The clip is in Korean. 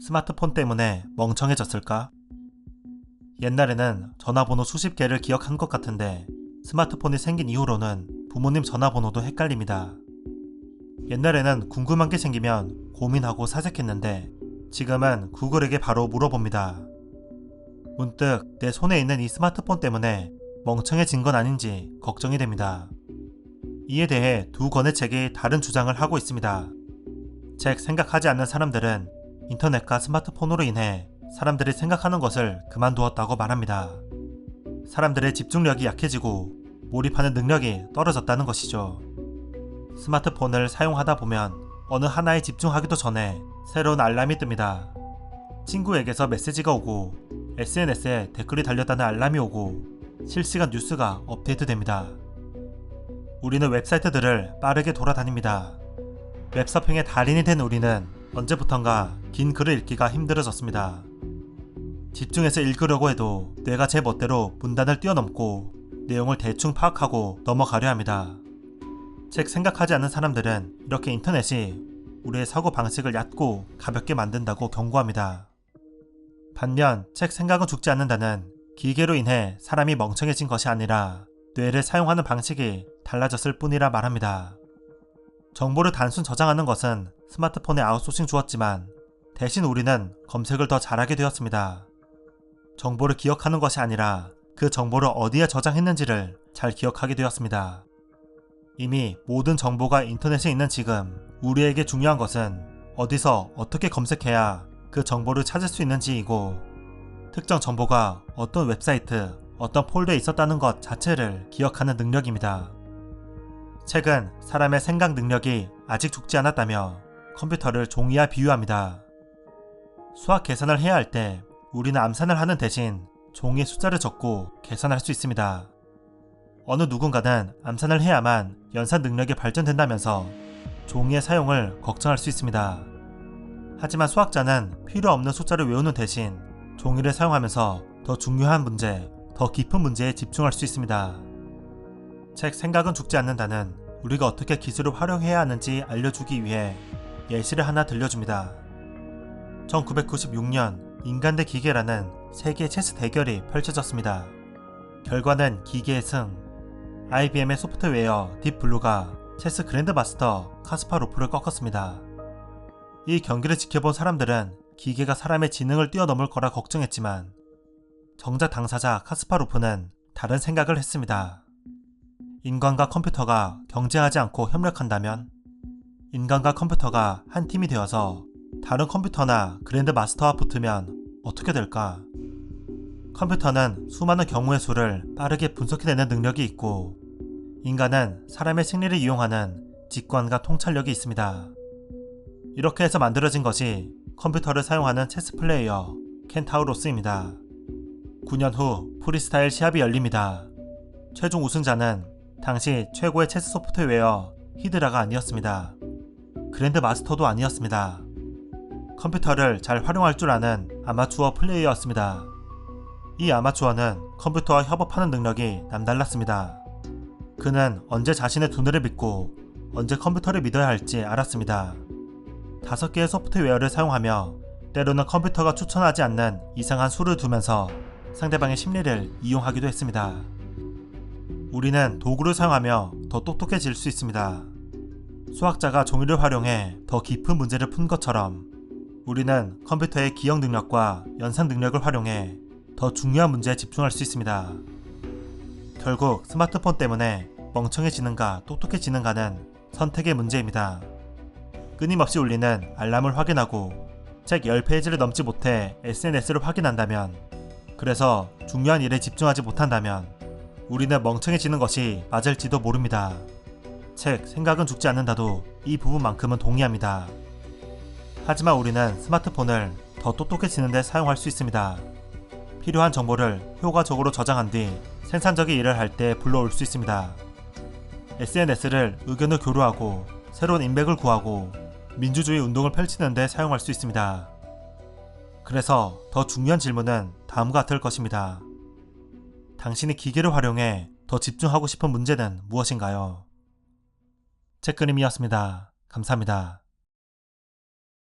스마트폰 때문에 멍청해졌을까? 옛날에는 전화번호 수십 개를 기억한 것 같은데 스마트폰이 생긴 이후로는 부모님 전화번호도 헷갈립니다. 옛날에는 궁금한 게 생기면 고민하고 사색했는데 지금은 구글에게 바로 물어봅니다. 문득 내 손에 있는 이 스마트폰 때문에 멍청해진 건 아닌지 걱정이 됩니다. 이에 대해 두 권의 책이 다른 주장을 하고 있습니다. 책 생각하지 않는 사람들은 인터넷과 스마트폰으로 인해 사람들이 생각하는 것을 그만두었다고 말합니다. 사람들의 집중력이 약해지고 몰입하는 능력이 떨어졌다는 것이죠. 스마트폰을 사용하다 보면 어느 하나에 집중하기도 전에 새로운 알람이 뜹니다. 친구에게서 메시지가 오고 SNS에 댓글이 달렸다는 알람이 오고 실시간 뉴스가 업데이트됩니다. 우리는 웹사이트들을 빠르게 돌아다닙니다. 웹서핑의 달인이 된 우리는 언제부턴가 긴 글을 읽기가 힘들어졌습니다. 집중해서 읽으려고 해도 뇌가 제 멋대로 문단을 뛰어넘고 내용을 대충 파악하고 넘어가려 합니다. 책 생각하지 않는 사람들은 이렇게 인터넷이 우리의 사고방식을 얕고 가볍게 만든다고 경고합니다. 반면 책 생각은 죽지 않는다는 기계로 인해 사람이 멍청해진 것이 아니라 뇌를 사용하는 방식이 달라졌을 뿐이라 말합니다. 정보를 단순 저장하는 것은 스마트폰에 아웃소싱 주었지만 대신 우리는 검색을 더 잘하게 되었습니다. 정보를 기억하는 것이 아니라 그 정보를 어디에 저장했는지를 잘 기억하게 되었습니다. 이미 모든 정보가 인터넷에 있는 지금 우리에게 중요한 것은 어디서 어떻게 검색해야 그 정보를 찾을 수 있는지이고 특정 정보가 어떤 웹사이트, 어떤 폴더에 있었다는 것 자체를 기억하는 능력입니다. 책은 사람의 생각 능력이 아직 죽지 않았다며 컴퓨터를 종이와 비유합니다. 수학 계산을 해야 할 때 우리는 암산을 하는 대신 종이에 숫자를 적고 계산할 수 있습니다. 어느 누군가는 암산을 해야만 연산 능력이 발전된다면서 종이의 사용을 걱정할 수 있습니다. 하지만 수학자는 필요 없는 숫자를 외우는 대신 종이를 사용하면서 더 중요한 문제, 더 깊은 문제에 집중할 수 있습니다. 책 생각은 죽지 않는다는 우리가 어떻게 기술을 활용해야 하는지 알려주기 위해 예시를 하나 들려줍니다. 1996년 인간 대 기계라는 세계 체스 대결이 펼쳐졌습니다. 결과는 기계의 승. IBM의 소프트웨어 딥블루가 체스 그랜드마스터 카스파로프를 꺾었습니다. 이 경기를 지켜본 사람들은 기계가 사람의 지능을 뛰어넘을 거라 걱정했지만 정작 당사자 카스파로프는 다른 생각을 했습니다. 인간과 컴퓨터가 경쟁하지 않고 협력한다면 인간과 컴퓨터가 한 팀이 되어서 다른 컴퓨터나 그랜드마스터와 붙으면 어떻게 될까? 컴퓨터는 수많은 경우의 수를 빠르게 분석해내는 능력이 있고 인간은 사람의 심리를 이용하는 직관과 통찰력이 있습니다. 이렇게 해서 만들어진 것이 컴퓨터를 사용하는 체스 플레이어 켄타우로스입니다. 9년 후 프리스타일 시합이 열립니다. 최종 우승자는 당시 최고의 체스 소프트웨어 히드라가 아니었습니다. 그랜드마스터도 아니었습니다. 컴퓨터를 잘 활용할 줄 아는 아마추어 플레이어였습니다. 이 아마추어는 컴퓨터와 협업하는 능력이 남달랐습니다. 그는 언제 자신의 두뇌를 믿고 언제 컴퓨터를 믿어야 할지 알았습니다. 5개의 소프트웨어를 사용하며 때로는 컴퓨터가 추천하지 않는 이상한 수를 두면서 상대방의 심리를 이용하기도 했습니다. 우리는 도구를 사용하며 더 똑똑해질 수 있습니다. 수학자가 종이를 활용해 더 깊은 문제를 푼 것처럼 우리는 컴퓨터의 기억 능력과 연산 능력을 활용해 더 중요한 문제에 집중할 수 있습니다. 결국 스마트폰 때문에 멍청해지는가 똑똑해지는가는 선택의 문제입니다. 끊임없이 울리는 알람을 확인하고 책 10페이지를 넘지 못해 SNS를 확인한다면, 그래서 중요한 일에 집중하지 못한다면 우리는 멍청해지는 것이 맞을지도 모릅니다. 책 생각은 죽지 않는다도 이 부분만큼은 동의합니다. 하지만 우리는 스마트폰을 더 똑똑해지는 데 사용할 수 있습니다. 필요한 정보를 효과적으로 저장한 뒤 생산적인 일을 할 때 불러올 수 있습니다. SNS를 의견을 교류하고 새로운 인맥을 구하고 민주주의 운동을 펼치는 데 사용할 수 있습니다. 그래서 더 중요한 질문은 다음과 같을 것입니다. 당신이 기계를 활용해 더 집중하고 싶은 문제는 무엇인가요? 책그림이었습니다. 감사합니다.